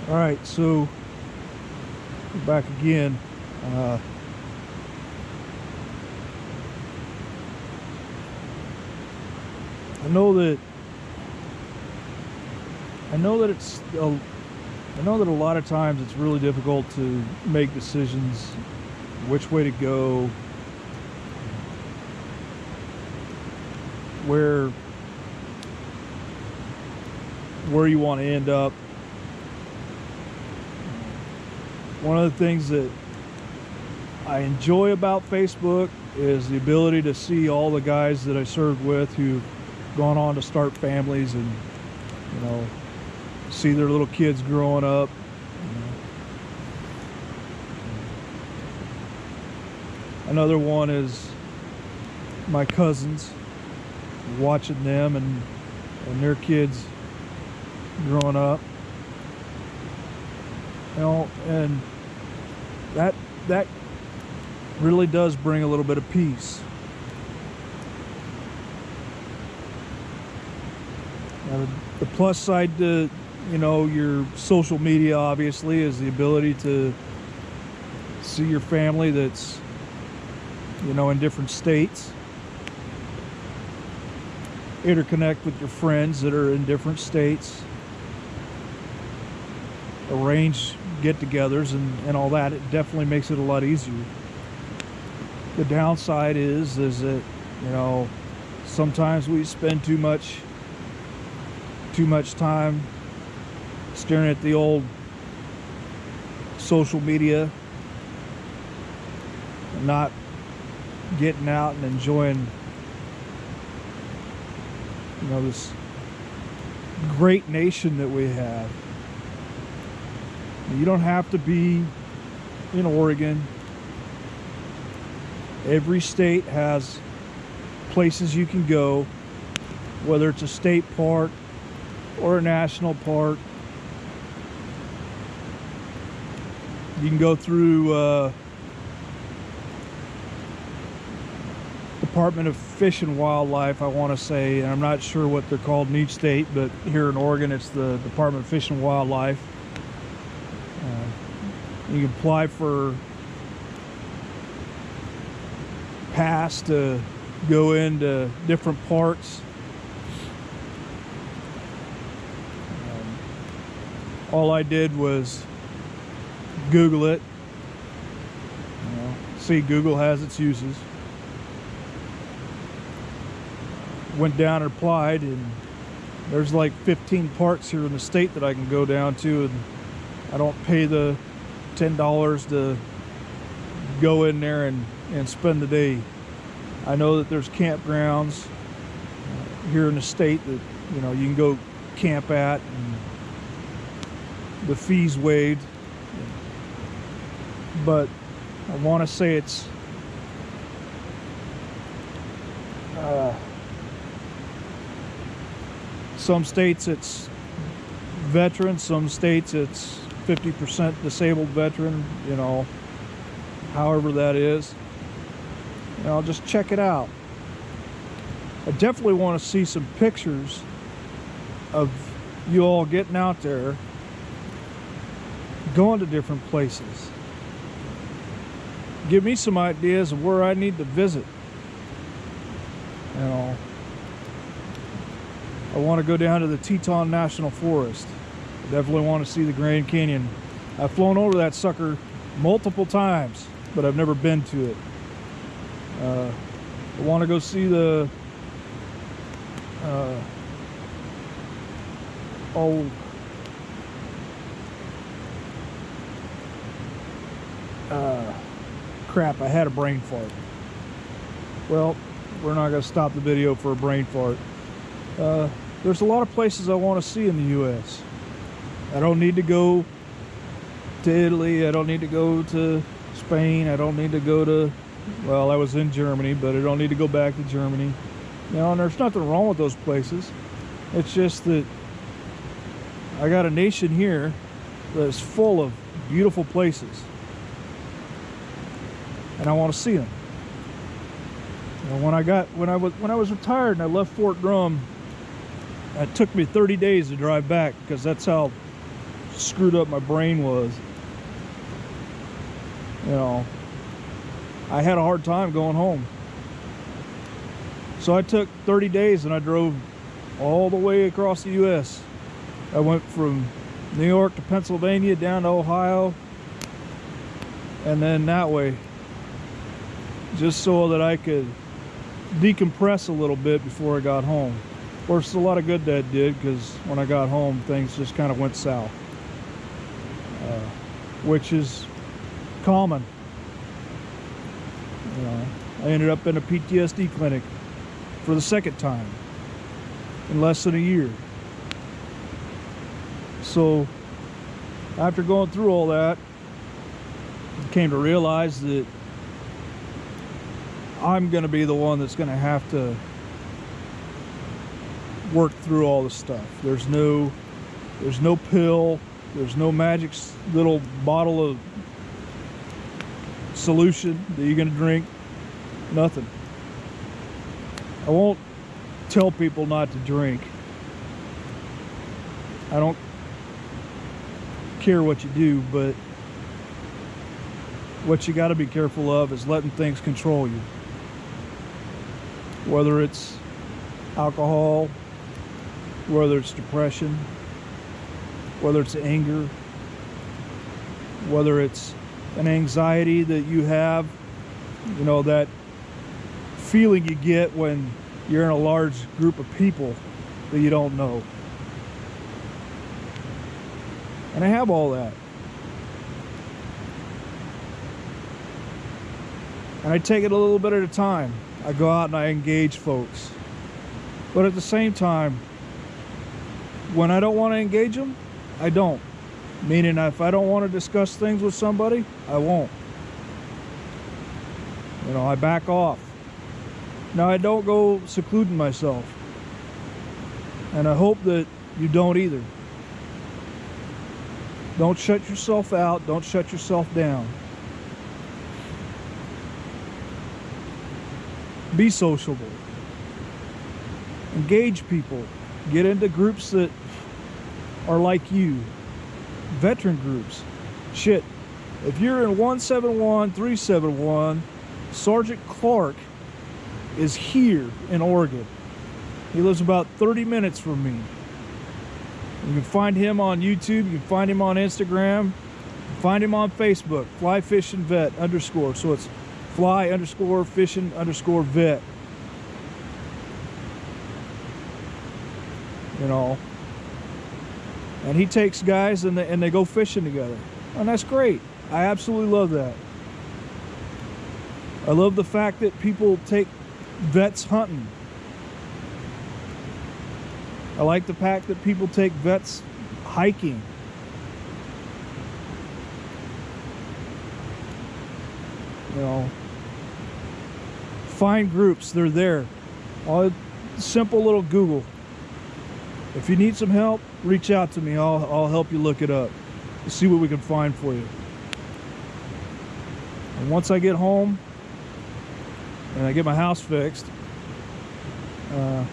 All right, so we're back again. I know that a lot of times it's really difficult to make decisions which way to go, where you want to end up. One of the things that I enjoy about Facebook is the ability to see all the guys that I served with who've gone on to start families, and see their little kids growing up. Another one is my cousins, watching them and their kids growing up. And that really does bring a little bit of peace. Now, the plus side to your social media, obviously, is the ability to see your family that's in different states, interconnect with your friends that are in different states, arrange get-togethers and all that. It definitely makes it a lot easier. The downside is that sometimes we spend too much time staring at the old social media and not getting out and enjoying this great nation that we have. You don't have to be in Oregon. Every state has places you can go, whether it's a state park or a national park. You can go through Department of Fish and Wildlife, I want to say, and I'm not sure what they're called in each state, but here in Oregon it's the Department of Fish and Wildlife. You can apply for pass to go into different parks. All I did was Google it. See, Google has its uses. Went down and applied, and there's like 15 parks here in the state that I can go down to, and I don't pay the $10 to go in there and spend the day. I know that there's campgrounds here in the state that you can go camp at, and the fees waived, but I want to say it's some states it's veteran, some states it's 50% disabled veteran, however that is. I'll just check it out. I definitely want to see some pictures of you all getting out there, going to different places. Give me some ideas of where I need to visit. I want to go down to the Teton National Forest. I definitely want to see the Grand Canyon. I've flown over that sucker multiple times, but I've never been to it. I want to go see the crap, I had a brain fart. Well, we're not going to stop the video for a brain fart. There's a lot of places I want to see in the U.S. I don't need to go to Italy. I don't need to go to Spain. I don't need to go to, well, I was in Germany, but I don't need to go back to Germany. And there's nothing wrong with those places. It's just that I got a nation here that's full of beautiful places, and I want to see them. When I was retired and I left Fort Drum, it took me 30 days to drive back, because that's how screwed up my brain was. You know, I had a hard time going home. So I took 30 days and I drove all the way across the U.S. I went from New York to Pennsylvania, down to Ohio, and then that way, just so that I could decompress a little bit before I got home. Of course, a lot of good that did, because when I got home, things just kind of went south, which is common. You know, I ended up in a PTSD clinic for the second time in less than a year. So after going through all that, I came to realize that I'm going to be the one that's going to have to work through all this stuff. There's no pill, there's no magic little bottle of solution that you're going to drink. Nothing. I won't tell people not to drink. I don't care what you do, but what you got to be careful of is letting things control you. Whether it's alcohol, whether it's depression, whether it's anger, whether it's an anxiety that you have, you know, that feeling you get when you're in a large group of people that you don't know. And I have all that. And I take it a little bit at a time. I go out and I engage folks. But at the same time, when I don't want to engage them, I don't. Meaning, if I don't want to discuss things with somebody, I won't. You know, I back off. Now, I don't go secluding myself. And I hope that you don't either. Don't shut yourself out. Don't shut yourself down. Be sociable. Engage people. Get into groups that are like you. Veteran groups. Shit. If you're in 171, 371, Sergeant Clark is here in Oregon. He lives about 30 minutes from me. You can find him on YouTube. You can find him on Instagram. Find him on Facebook. Fly Fishing Vet _ So it's fly _ fishing _ vet. You know. And he takes guys and they go fishing together. And that's great. I absolutely love that. I love the fact that people take vets hunting. I like the fact that people take vets hiking. You know, find groups, they're there. All simple little Google. If you need some help, reach out to me. I'll help you look it up. See what we can find for you. And once I get home and I get my house fixed, a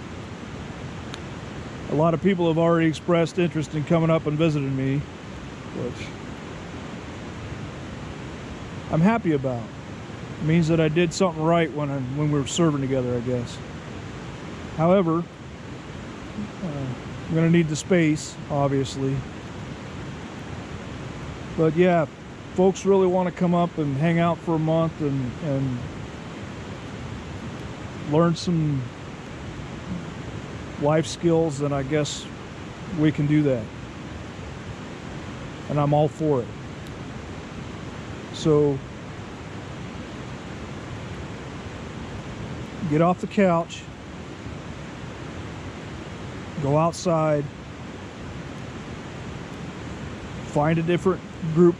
lot of people have already expressed interest in coming up and visiting me, which I'm happy about. It means that I did something right when we were serving together, I guess. However, I'm going to need the space, obviously. But yeah, folks really want to come up and hang out for a month and learn some life skills, then I guess we can do that. And I'm all for it. So get off the couch, go outside, find a different group,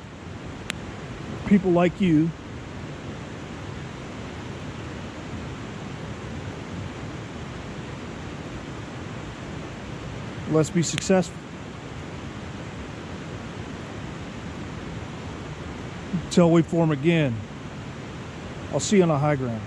people like you. Let's be successful. Until we form again, I'll see you on the high ground.